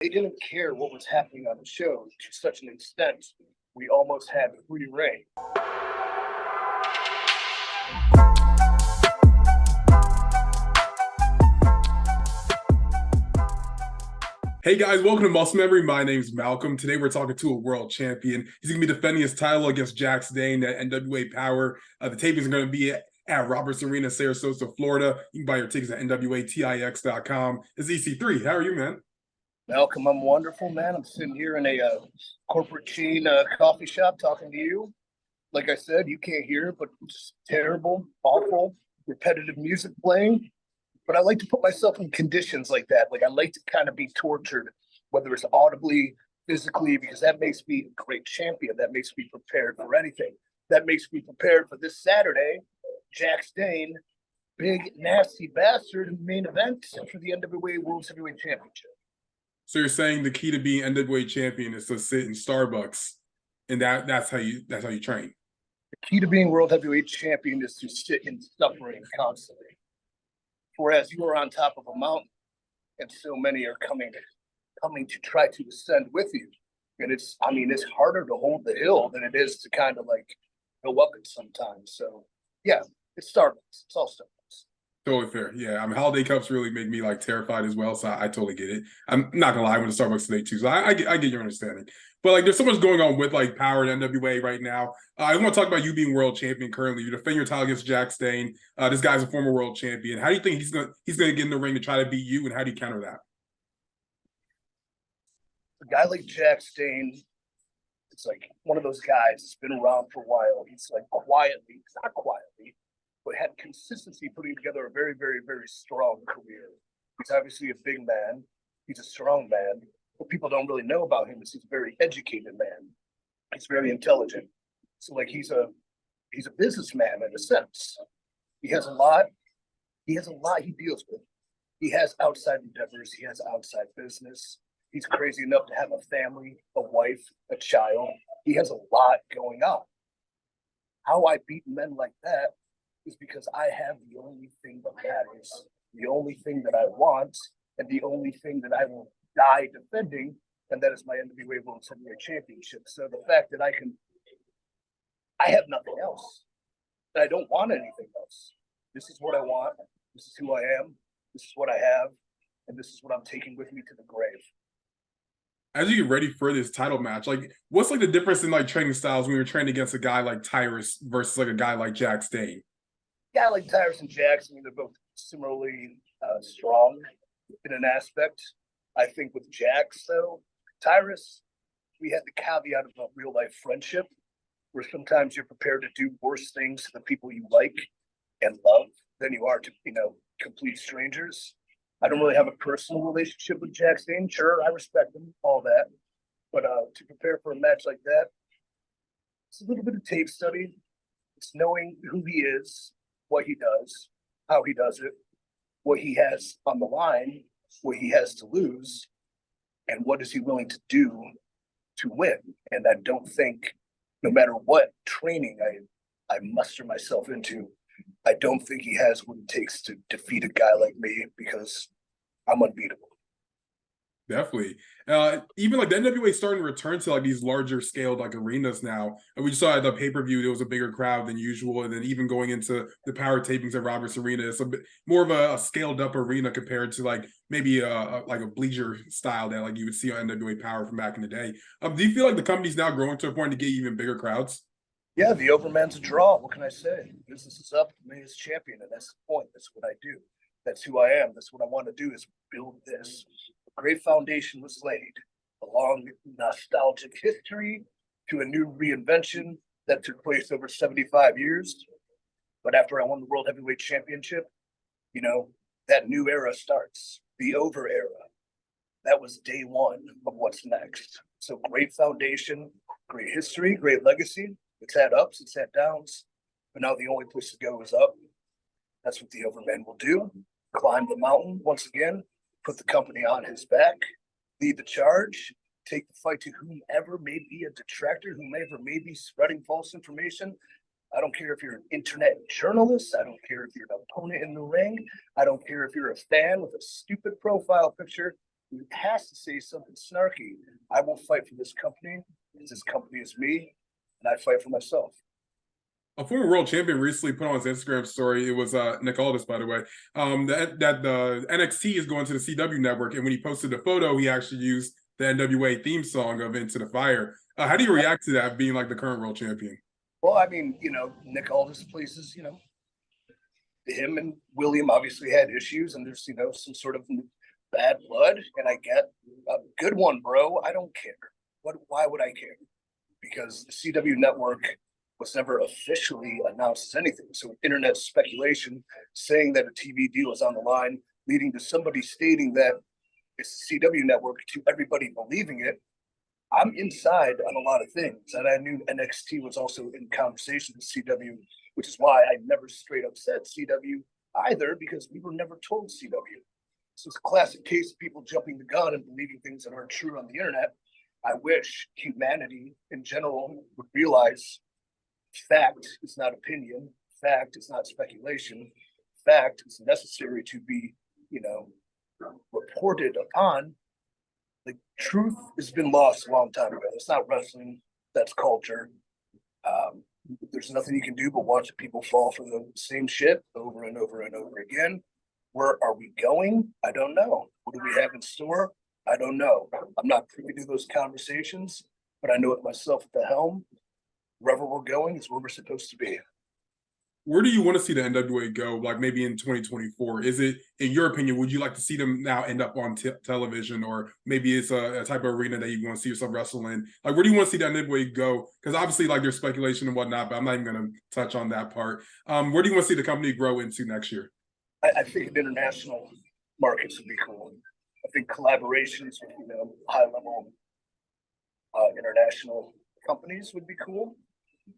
They didn't care what was happening on the show to such an extent. We almost had free reign. Hey guys, welcome to Muscle Memory. My name's Malcolm. Today we're talking to a world champion. He's going to be defending his title against Jax Dane at NWA Powerrr. The tapings are going to be at Roberts Arena, Sarasota, Florida. You can buy your tickets at NWATIX.com. It's EC3. How are you, man? Malcolm, I'm wonderful, man. I'm sitting here in a corporate chain coffee shop talking to you. Like I said, you can't hear it, but it's terrible, awful, repetitive music playing. But I like to put myself in conditions like that. Like I like to kind of be tortured, whether it's audibly, physically, because that makes me a great champion. That makes me prepared for anything. That makes me prepared for this Saturday. Jax Dane, big nasty bastard in the main event for the NWA Worlds Heavyweight Championship. So you're saying the key to being NWA champion is to sit in Starbucks, and that's how you train. The key to being World Heavyweight Champion is to sit in suffering constantly. Whereas you are on top of a mountain, and so many are coming to try to ascend with you. And it's harder to hold the hill than it is to kind of like go up it sometimes. So yeah, it's Starbucks. It's all Starbucks. Totally fair. Yeah, holiday cups really make me like terrified as well. So I totally get it. I'm not gonna lie, I went to Starbucks today too. So I get your understanding. But like, there's so much going on with like Powerrr and NWA right now. I want to talk about you being world champion currently. You defend your title against Jax Dane. This guy's a former world champion. How do you think he's gonna get in the ring to try to beat you, and how do you counter that? A guy like Jax Dane, it's like one of those guys that's been around for a while. He's like not quietly, but had consistency putting together a very, very, very strong career. He's obviously a big man. He's a strong man. What people don't really know about him is he's a very educated man. He's very intelligent. So like he's a businessman in a sense. He has a lot he deals with. He has outside endeavors, he has outside business. He's crazy enough to have a family, a wife, a child. He has a lot going on. How I beat men like that is because I have the only thing that matters, the only thing that I want, and the only thing that I will die defending, and that is my NWA Worlds Heavyweight Championship. So the fact that I have nothing else, and I don't want anything else. This is what I want. This is who I am. This is what I have, and this is what I'm taking with me to the grave. As you get ready for this title match, like what's like the difference in like training styles when you're training against a guy like Tyrus versus like a guy like Jax Dane? Yeah, like Tyrus and Jax, they're both similarly strong in an aspect. I think with Jax, though, Tyrus, we had the caveat of a real life friendship, where sometimes you're prepared to do worse things to the people you like and love than you are to, complete strangers. I don't really have a personal relationship with Jax Dane. Sure, I respect him, all that. But to prepare for a match like that, it's a little bit of tape study. It's knowing who he is, what he does, how he does it, what he has on the line, what he has to lose, and what is he willing to do to win. And I don't think, no matter what training I muster myself into, I don't think he has what it takes to defeat a guy like me, because I'm unbeatable. Definitely. Even like the NWA starting to return to like these larger scaled like arenas now. And we just saw at the pay-per-view there was a bigger crowd than usual. And then even going into the Powerrr tapings at Roberts Arena, it's a bit more of a scaled up arena compared to like maybe like a bleacher style that like you would see on NWA Powerrr from back in the day. Do you feel like the company's now growing to a point to get even bigger crowds? Yeah, the Overman's a draw. What can I say? Business is up, me as champion, and that's the point. That's what I do. That's who I am. That's what I want to do, is build this. A great foundation was laid, a long nostalgic history to a new reinvention that took place over 75 years. But after I won the World Heavyweight Championship, that new era starts, the over era. That was day one of what's next. So great foundation, great history, great legacy. It's had ups, it's had downs, but now the only place to go is up. That's what the Overman will do. Climb the mountain once again, put the company on his back, lead the charge, take the fight to whomever may be a detractor, whomever may be spreading false information. I don't care if you're an internet journalist. I don't care if you're an opponent in the ring. I don't care if you're a fan with a stupid profile picture. He has to say something snarky. I will fight for this company because this company is me, and I fight for myself. A former world champion recently put on his Instagram story, it was Nick Aldis, by the way, that the NXT is going to the CW network. And when he posted the photo, he actually used the NWA theme song of Into the Fire. How do you react to that, being like the current world champion? Well, I mean, Nick Aldis places, him and William obviously had issues, and there's, some sort of bad blood. And I get a good one, bro. I don't care. Why would I care? Because the CW network was never officially announced as anything. So internet speculation saying that a TV deal is on the line, leading to somebody stating that it's the CW network to everybody believing it. I'm inside on a lot of things. And I knew NXT was also in conversation with CW, which is why I never straight up said CW either, because we were never told CW. So it's a classic case of people jumping the gun and believing things that aren't true on the internet. I wish humanity in general would realize fact is not opinion. Fact is not speculation. Fact is necessary to be, reported upon. The truth has been lost a long time ago. It's not wrestling. That's culture. There's nothing you can do but watch people fall for the same shit over and over and over again. Where are we going? I don't know. What do we have in store? I don't know. I'm not privy to those conversations, but I know it myself at the helm. Wherever we're going is where we're supposed to be. Where do you want to see the NWA go, like maybe in 2024? Is it, in your opinion, would you like to see them now end up on television, or maybe it's a type of arena that you want to see yourself wrestle in? Like, where do you want to see the NWA go? Because obviously, like, there's speculation and whatnot, but I'm not even going to touch on that part. Where do you want to see the company grow into next year? I think international markets would be cool. I think collaborations with, high-level international companies would be cool.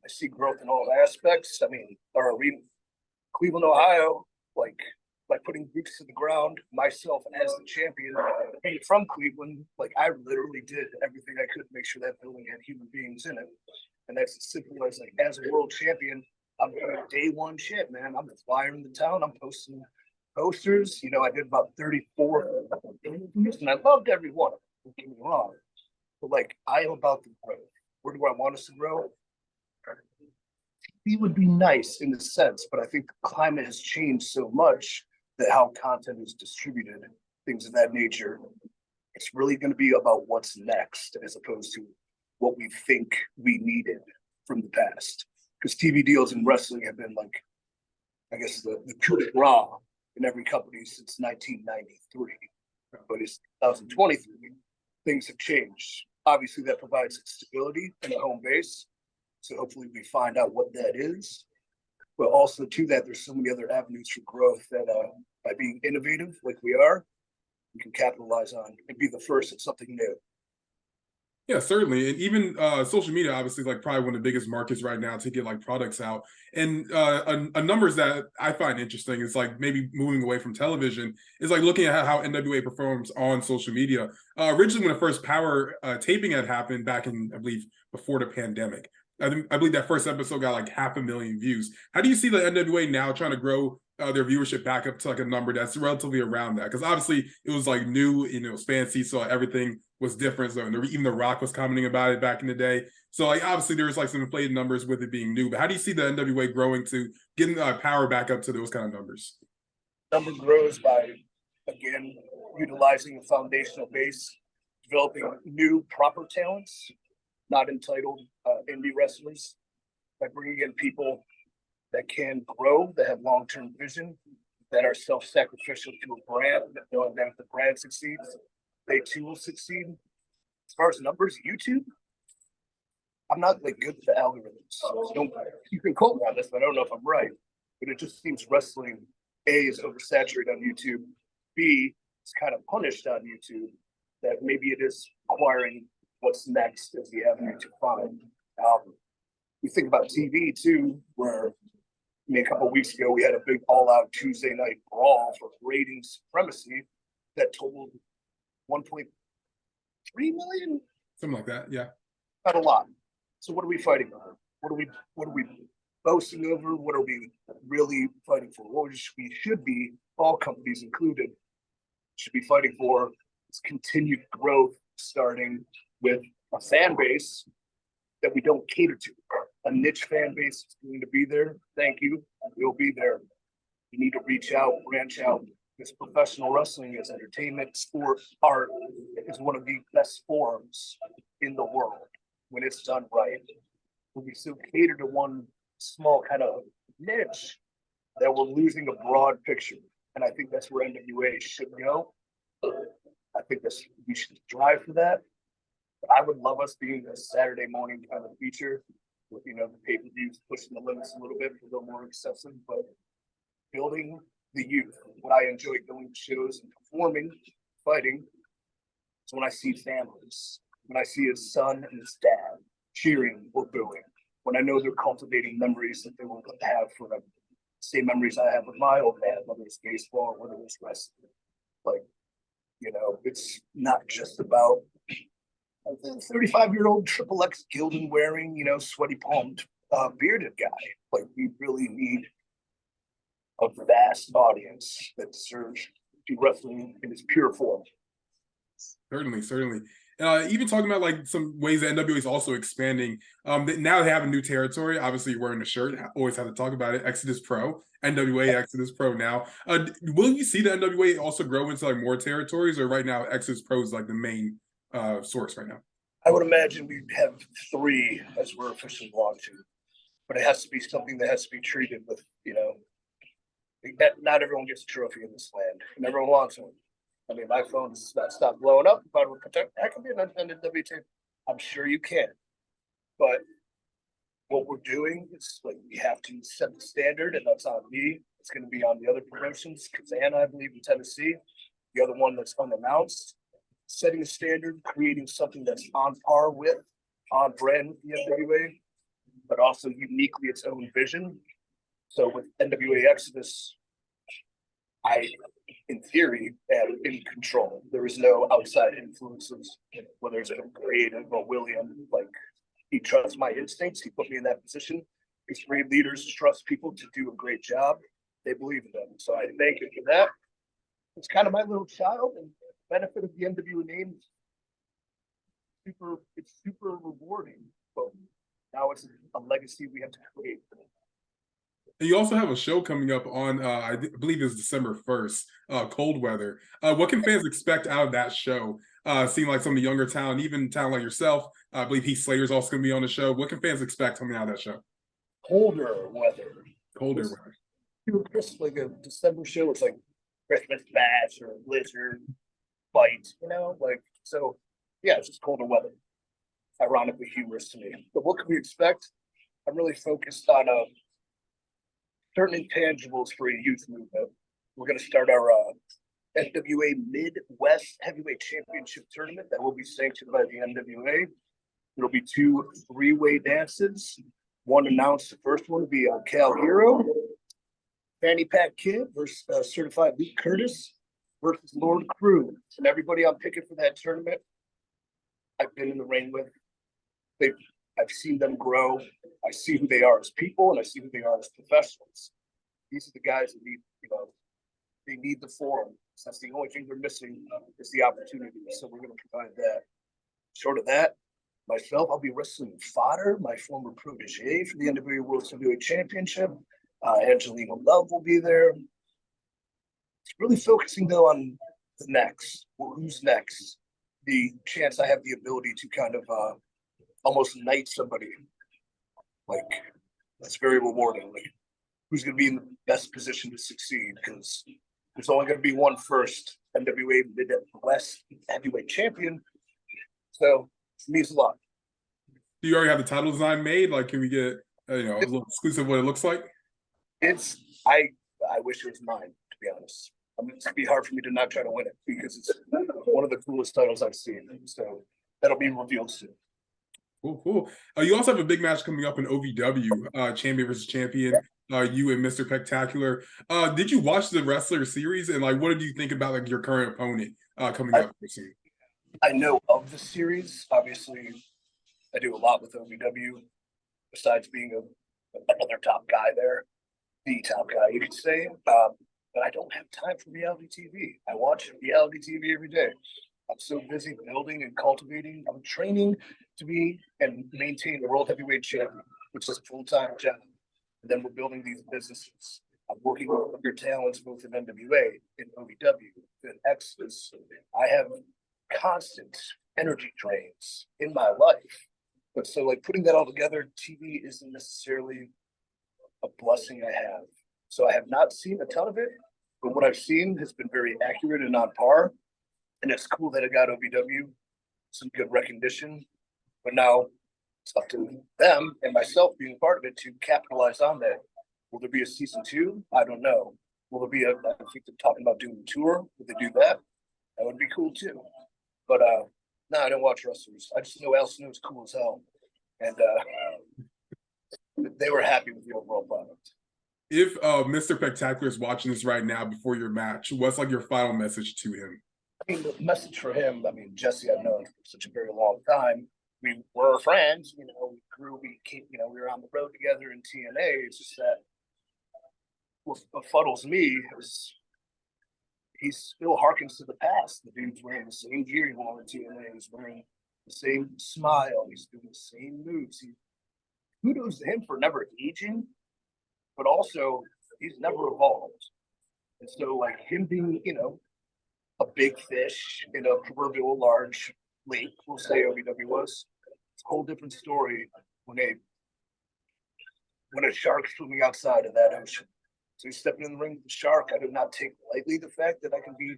I see growth in all aspects. I mean, our arena, Cleveland, Ohio, like by putting boots to the ground, myself as the champion, being from Cleveland, like I literally did everything I could to make sure that building had human beings in it. And that's as simple as, like, as a world champion, I'm doing day one shit, man. I'm the flyer in the town. I'm posting posters. I did about 34 interviews, and I loved every one. Don't get me wrong. But, like, I am about the growth. Where do I want us to grow? TV would be nice in a sense, but I think the climate has changed so much that how content is distributed, things of that nature, it's really going to be about what's next as opposed to what we think we needed from the past. Because TV deals in wrestling have been, like, I guess, the coup de grace in every company since 1993. But it's 2023. Things have changed. Obviously, that provides stability and a home base. So hopefully we find out what that is. But also to that, there's so many other avenues for growth that by being innovative like we are, we can capitalize on and be the first at something new. Yeah, certainly. And even social media, obviously, like probably one of the biggest markets right now to get like products out. And a numbers that I find interesting is like maybe moving away from television is like looking at how NWA performs on social media. Originally, when the first Powerrr taping had happened back in, I believe, before the pandemic, I believe that first episode got like 500,000 views. How do you see the NWA now trying to grow their viewership back up to like a number that's relatively around that? Because obviously it was like new and it was fancy, so everything was different. So even The Rock was commenting about it back in the day. So like obviously there was like some inflated numbers with it being new. But how do you see the NWA growing to getting Powerrr back up to those kind of numbers? Number grows by, again, utilizing a foundational base, developing new proper talents, not entitled indie wrestlers, by bringing in people that can grow, that have long-term vision, that are self-sacrificial to a brand, that knowing that if the brand succeeds, they too will succeed. As far as numbers, YouTube, I'm not like good with the algorithms. So you can quote me on this, but I don't know if I'm right. But it just seems wrestling, A, is oversaturated on YouTube, B, is kind of punished on YouTube, that maybe it is acquiring what's next as the avenue to find. We think about TV too, where a couple of weeks ago we had a big all-out Tuesday night brawl for ratings supremacy that totaled 1.3 million, something like that. Yeah, not a lot. So what are we fighting over? What are we boasting over? What are we really fighting for? What we should be, all companies included, should be fighting for It's continued growth, starting with a fan base that we don't cater to. A niche fan base is going to be there. Thank you. We'll be there. You need to reach out, branch out. This professional wrestling is entertainment, sport, art. Is one of the best forms in the world when it's done right. When we still cater to one small kind of niche, that we're losing a broad picture. And I think that's where NWA should go. I think we should strive for that. But I would love us being a Saturday morning kind of feature with, the pay-per-views pushing the limits a little bit, a little more excessive, but building the youth. When I enjoy going to shows and performing, fighting, is when I see families, when I see his son and his dad cheering or booing, when I know they're cultivating memories that they will have for them. Same memories I have with my old man, whether it's baseball or whether it's wrestling. Like, it's not just about a 35-year-old Triple X Gildan wearing, sweaty palmed bearded guy. Like, we really need a vast audience that deserves to wrestling in its pure form. Certainly. Even talking about like some ways that NWA is also expanding. Now they have a new territory. Obviously, you're wearing a shirt. Always have to talk about it. Exodus Pro, NWA Exodus Pro. Now, will you see the NWA also grow into like more territories, or right now Exodus Pro is like the main source right now? I would imagine we have 3 as we're officially launching, but it has to be something that has to be treated with, not everyone gets a trophy in this land, and everyone wants one. I mean, my phone does not stop blowing up. If I would protect, I can be an undefended W2. I'm sure you can. But what we're doing is like we have to set the standard, and that's on me. It's going to be on the other promotions. Kazan, I believe, in Tennessee, the other one that's unannounced. Setting a standard, creating something that's on par with, on brand with the NWA, but also uniquely its own vision. So with NWA Exodus, I, in theory, am in control. There is no outside influences, whether it's a creative or William. Like, he trusts my instincts. He put me in that position. These great leaders trust people to do a great job. They believe in them. So I thank you for that. It's kind of my little child, and benefit of the NWA name. It's super rewarding. But now it's a legacy we have to create. And you also have a show coming up on, I believe it's December 1st, Cold Weather. What can fans expect out of that show? Seeing like some of the younger talent, even talent like yourself, I believe Heath Slater's also going to be on the show. What can fans expect coming out of that show? Colder weather. Like a December show, it's like Christmas bash or blizzard, fight, so yeah, it's just colder weather. Ironically humorous to me. But what can we expect? I'm really focused on certain intangibles for a youth movement. We're going to start our NWA Midwest Heavyweight Championship tournament that will be sanctioned by the NWA. There'll be 2 3-way dances. One announced, the first one will be Cal Hero, Fanny Pack Kid versus Certified Luke Curtis versus Lord Crew. And everybody I'm picking for that tournament, I've been in the ring with. I've seen them grow. I see who they are as people, and I see who they are as professionals. These are the guys that need, they need the forum. So that's the only thing they're missing is the opportunity. So we're going to provide that. Short of that, myself, I'll be wrestling Fodder, my former protege for the NWA Worlds Heavyweight Championship. Angelina Love will be there. It's really focusing though on the next. Well, who's next? The chance I have the ability to kind of almost knight somebody. Like, that's very rewarding. Like, who's going to be in the best position to succeed? Because there's only going to be one first NWA Midwest Heavyweight Champion. So it means a lot. Do you already have the title design made? Like, can we get a little exclusive what it looks like? I wish it was mine, to be honest. It's gonna be hard for me to not try to win it because it's one of the coolest titles I've seen. So that'll be revealed soon. Cool. You also have a big match coming up in OVW, champion versus champion. You and Mr. PEC-Tacular. Did you watch the wrestler series, and like, what did you think about like your current opponent coming up soon? I know of the series. Obviously, I do a lot with OVW. Besides being another top guy there, the top guy, you could say. But I don't have time for reality TV. I watch reality TV every day. I'm so busy building and cultivating. I'm training to be and maintain a World Heavyweight Champion, which is a full-time job. And then we're building these businesses. I'm working with other talents, both in NWA and OVW and Exodus. I have constant energy drains in my life. But so like putting that all together, TV isn't necessarily a blessing I have. So I have not seen a ton of it, but what I've seen has been very accurate and on par. And it's cool that I got OVW some good recognition. But now it's up to them and myself being part of it to capitalize on that. Will there be a season 2? I don't know. Will there be I think they're talking about doing a tour. Will they do that? That would be cool too. But no, I don't watch wrestlers. I just know Al Snow's cool as hell. And they were happy with the overall product. If Mr. PEC-Tacular is watching this right now before your match, what's like your final message to him? I mean, the message for him, I mean, Jessie, I've known for such a very long time. We were friends, you know, we grew, we came, you know, we were on the road together in TNA. It's just that what befuddles me is he still harkens to the past. The dude's wearing the same gear he wore in TNA. He's wearing the same smile. He's doing the same moves. Kudos to him for never aging, but also he's never evolved. And so, like, him being, you know, a big fish in a proverbial large lake, we'll say OVW was, it's a whole different story when a shark's swimming outside of that ocean. So he's stepping in the ring with the shark. I do not take lightly the fact that I can be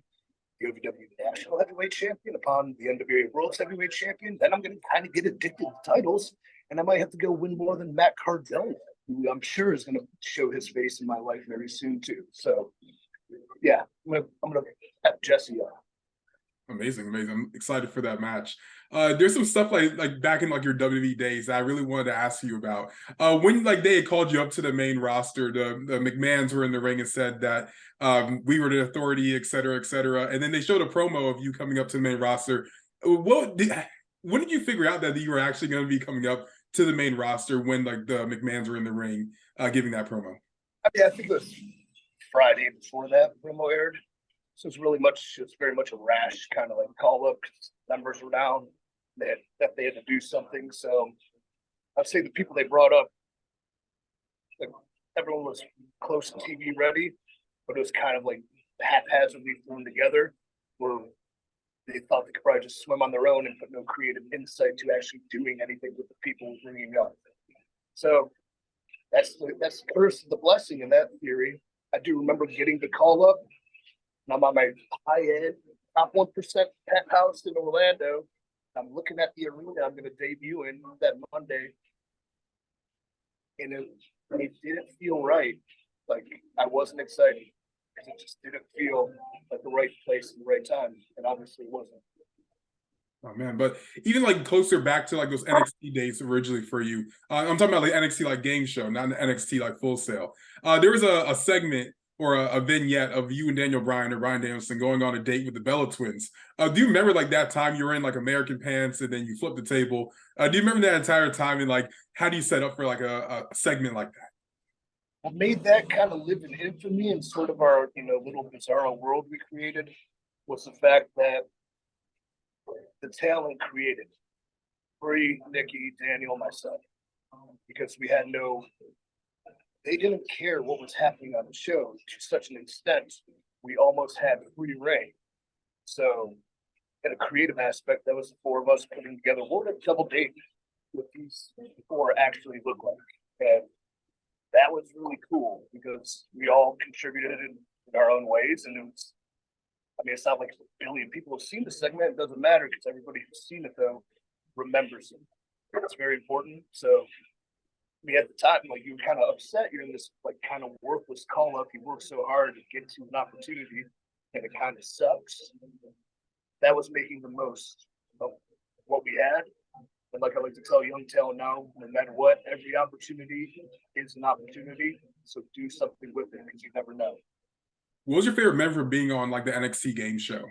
the OVW National Heavyweight Champion upon the NWA Worlds Heavyweight Champion. Then I'm going to kind of get addicted to titles, and I might have to go win more than Matt Cardell, who I'm sure is going to show his face in my life very soon too. So, yeah, I'm gonna have Jessie on. Amazing. I'm excited for that match. There's some stuff like back in like your WWE days that I really wanted to ask you about. When like they had called you up to the main roster, the McMahons were in the ring and said that we were the authority, et cetera, and then they showed a promo of you coming up to the main roster. When did you figure out that you were actually going to be coming up to the main roster when like the McMahons were in the ring giving that promo? I mean, I think it was Friday before that promo aired. So it's very much a rash kind of like call up. Numbers were down. They had to do something. So I'd say the people they brought up, like, everyone was close to TV ready, but it was kind of like haphazardly thrown together where they thought they could probably just swim on their own and put no creative insight to actually doing anything with the people bringing up. So that's the curse of the blessing in that theory. I do remember getting the call up, and I'm on my high-end, top 1% penthouse in Orlando. I'm looking at the arena I'm going to debut in that Monday, and it didn't feel right. Like, I wasn't excited because it just didn't feel like the right place at the right time, and obviously it wasn't. Oh man, but even like closer back to like those NXT days originally for you, I'm talking about like NXT like game show, not an NXT like Full Sail. There was a segment or a vignette of you and Daniel Bryan or Bryan Danielson going on a date with the Bella Twins. Do you remember like that time you were in like American Pants and then you flipped the table? Do you remember that entire time, and like how do you set up for like a segment like that? What made that kind of live in infamy and sort of our, you know, little bizarro world we created was the fact that the talent created Bree, Nikki, Daniel, myself, because we had they didn't care what was happening on the show to such an extent. We almost had free reign. So in a creative aspect, that was the four of us putting together what a double date with these four actually look like. And that was really cool because we all contributed in our own ways. And it was, I mean, it's not like a billion people have seen the segment. It doesn't matter because everybody who's seen it, though, remembers it. It's very important. So, I mean, at the time, like, you were kind of upset. You're in this, like, kind of worthless call-up. You worked so hard to get to an opportunity, and it kind of sucks. That was making the most of what we had. And like I like to tell young talent now, no matter what, every opportunity is an opportunity. So do something with it because you never know. What was your favorite memory of being on like the NXT game show?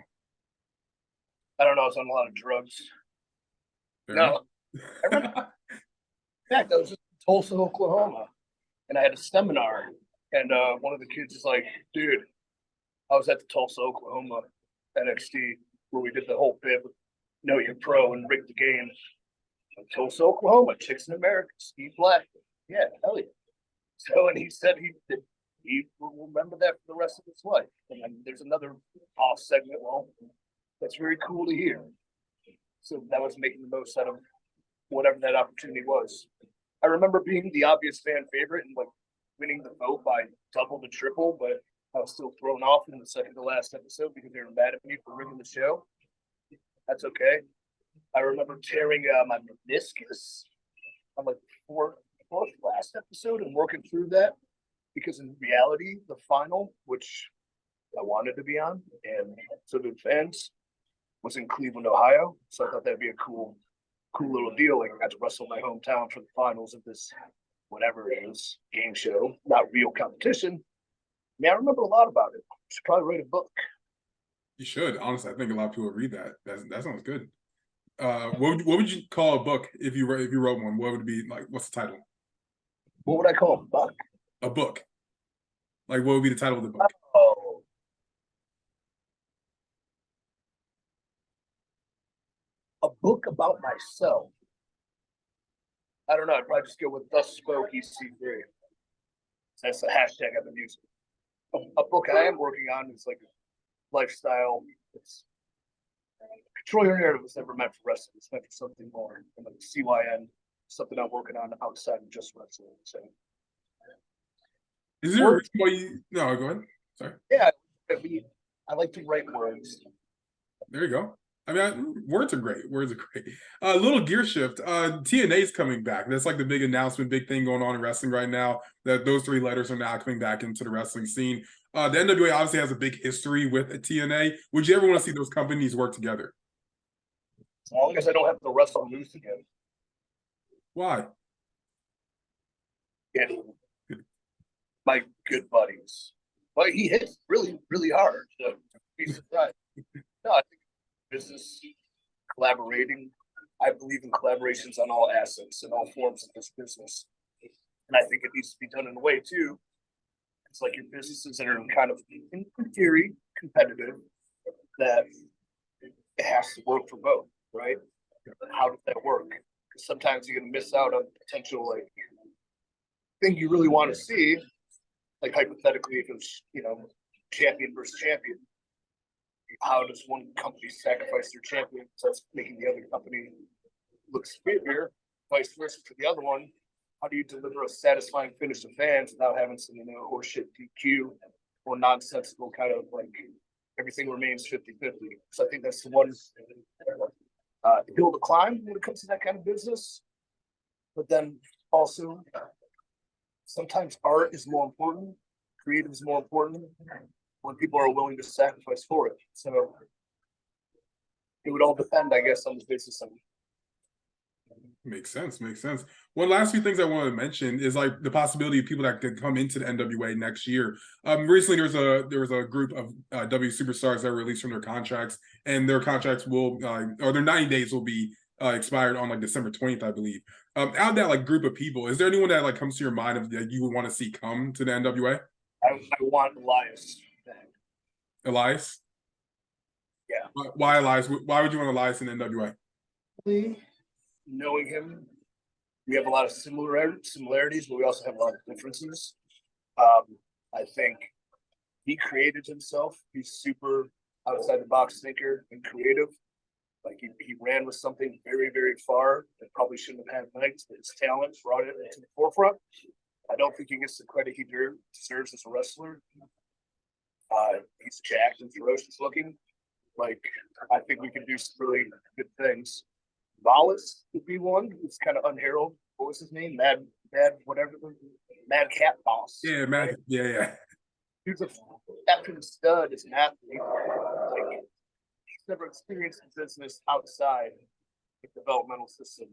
I don't know. I was on a lot of drugs. No. I remember, in fact, I was in Tulsa, Oklahoma, and I had a seminar. And one of the kids is like, dude, I was at the Tulsa, Oklahoma NXT. where we did the whole bit with Know Your Pro and Rig the Game. Tulsa, Oklahoma, Chicks in America, Steve Black. Yeah, hell yeah. So, and he said he will remember that for the rest of his life. And then there's another off segment. Well, that's very cool to hear. So that was making the most out of whatever that opportunity was. I remember being the obvious fan favorite and like winning the vote by double to triple, but I was still thrown off in the second to last episode because they were mad at me for rigging the show. That's okay. I remember tearing my meniscus on like fourth last episode and working through that because in reality, the final, which I wanted to be on, and so did fans, was in Cleveland, Ohio. So I thought that'd be a cool little deal. Like I got to wrestle my hometown for the finals of this, whatever it is, game show, not real competition. I mean, I remember a lot about it. I should probably write a book. You should. Honestly, I think a lot of people would read that. That sounds good. What would you call a book if you wrote one? What would it be like? What's the title? What would I call a book? A book. Like, what would be the title of the book? Oh, a book about myself. I don't know. I'd probably just go with Thus Spoke EC3. That's the hashtag I've been using. A book I am working on is like a lifestyle. It's Control Your Narrative was never meant for wrestling. It's meant for something more. And like CYN, something I'm working on outside of just wrestling. So, is there a reason why you? No, go ahead. Sorry. Yeah, I like to write words. There you go. I mean, words are great. Words are great. Little gear shift. TNA is coming back. That's like the big announcement, big thing going on in wrestling right now. That those three letters are now coming back into the wrestling scene. The NWA obviously has a big history with TNA. Would you ever want to see those companies work together? As long as I don't have to wrestle Moose again. Why? Yeah, my good buddies. But he hits really, really hard. So be surprised. No, I think business collaborating. I believe in collaborations on all assets and all forms of this business. And I think it needs to be done in a way too. It's like your businesses that are kind of in theory competitive, that it has to work for both, right? How does that work? Because sometimes you're gonna miss out on potential like thing you really want to see. Like hypothetically, if it's champion versus champion. How does one company sacrifice their champion? So that's making the other company look superior. Vice versa for the other one. How do you deliver a satisfying finish to fans without having some, horseshit DQ or nonsensical kind of like everything remains 50-50? So I think that's the one hill to climb when it comes to that kind of business. But then also, sometimes art is more important, creative is more important when people are willing to sacrifice for it. So it would all depend, I guess, on the business. Makes sense. One last few things I wanted to mention is like the possibility of people that could come into the NWA next year. Recently there was a group of W superstars that were released from their contracts, and their contracts will or their 90 days will be expired on like December 20th, I believe. Out of that like group of people, is there anyone that like comes to your mind of that you would want to see come to the NWA? I want Elias. Elias? Yeah. Why Elias? Why would you want Elias in the NWA? Knowing him, we have a lot of similarities, but we also have a lot of differences. I think he created himself. He's super outside the box thinker and creative. Like he ran with something very, very far that probably shouldn't have had legs, but his talent brought it to the forefront. I don't think he gets the credit he deserves as a wrestler. He's jacked and ferocious looking. Like, I think we can do some really good things. Wallace would be one. It's kind of unheralded. What was his name? Mad Cat Boss. Yeah, Mad. Right? Yeah. He's a effing stud as an athlete. Like, he's never experienced the business outside the developmental system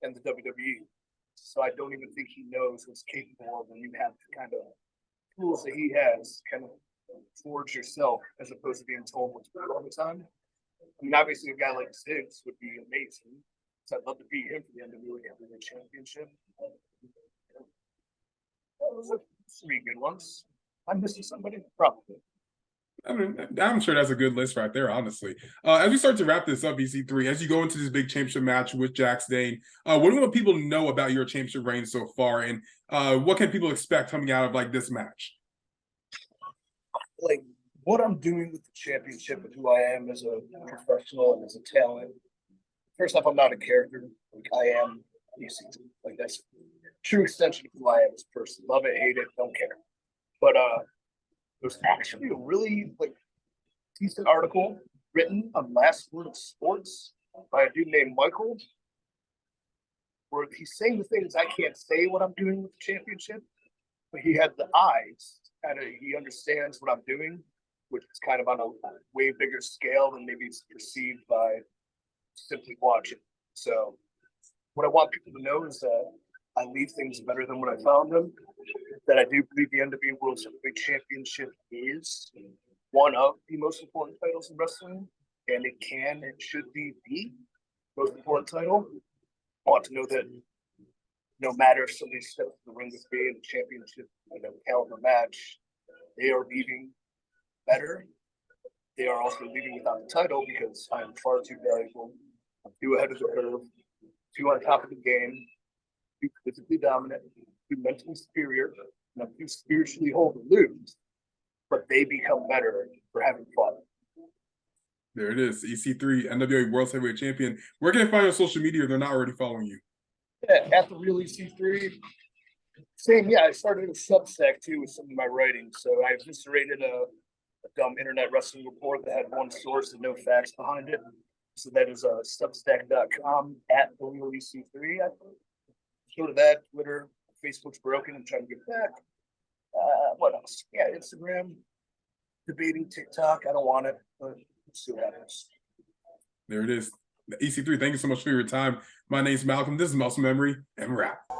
and the WWE. So I don't even think he knows what's capable of when you have the kind of tools that he has kind of forge yourself as opposed to being told what to do all the time. I mean, obviously, a guy like Ziggs would be amazing. So I'd love to beat him for the NWA Heavyweight Championship. Those are three good ones. I'm missing somebody? Probably. I mean, I'm sure that's a good list right there, honestly. As we start to wrap this up, EC3, as you go into this big championship match with Jax Dane, what do you want people to know about your championship reign so far, and what can people expect coming out of like this match? Like what I'm doing with the championship and who I am as a professional and as a talent. First off, I'm not a character. Like I am EC3. Like that's a true extension of who I am as a person. Love it, hate it, don't care. But there's actually a really like decent article written on Last Word of Sports by a dude named Michael, where he's saying the things I can't say what I'm doing with the championship, but he had the eyes. Kind of, he understands what I'm doing, which is kind of on a way bigger scale than maybe it's perceived by simply watching. So, what I want people to know is that I leave things better than what I found them. That I do believe the NWA Worlds Heavyweight Championship is one of the most important titles in wrestling, and it can and should be the most important title. I want to know that no matter if somebody steps in the ring with me in the championship, caliber match, they are leaving better. They are also leaving without the title because I am far too valuable. I'm too ahead of the curve, too on top of the game, too physically dominant, too mentally superior, and I'm too spiritually whole to lose. But they become better for having fun. There it is, EC3, NWA Worlds Heavyweight Champion. Where can they find you on social media if they're not already following you? Yeah, at the real EC3. Same, yeah, I started a Substack too with some of my writing. So I eviscerated a dumb internet wrestling report that had one source and no facts behind it. So that is substack.com at the real EC3. I think. Sort of that, Twitter, Facebook's broken. I'm trying to get back. What else? Yeah, Instagram, debating TikTok. I don't want it, but let's see what happens. There it is. EC3, thank you so much for your time. My name's Malcolm. This is Muscle Memory, and we're out.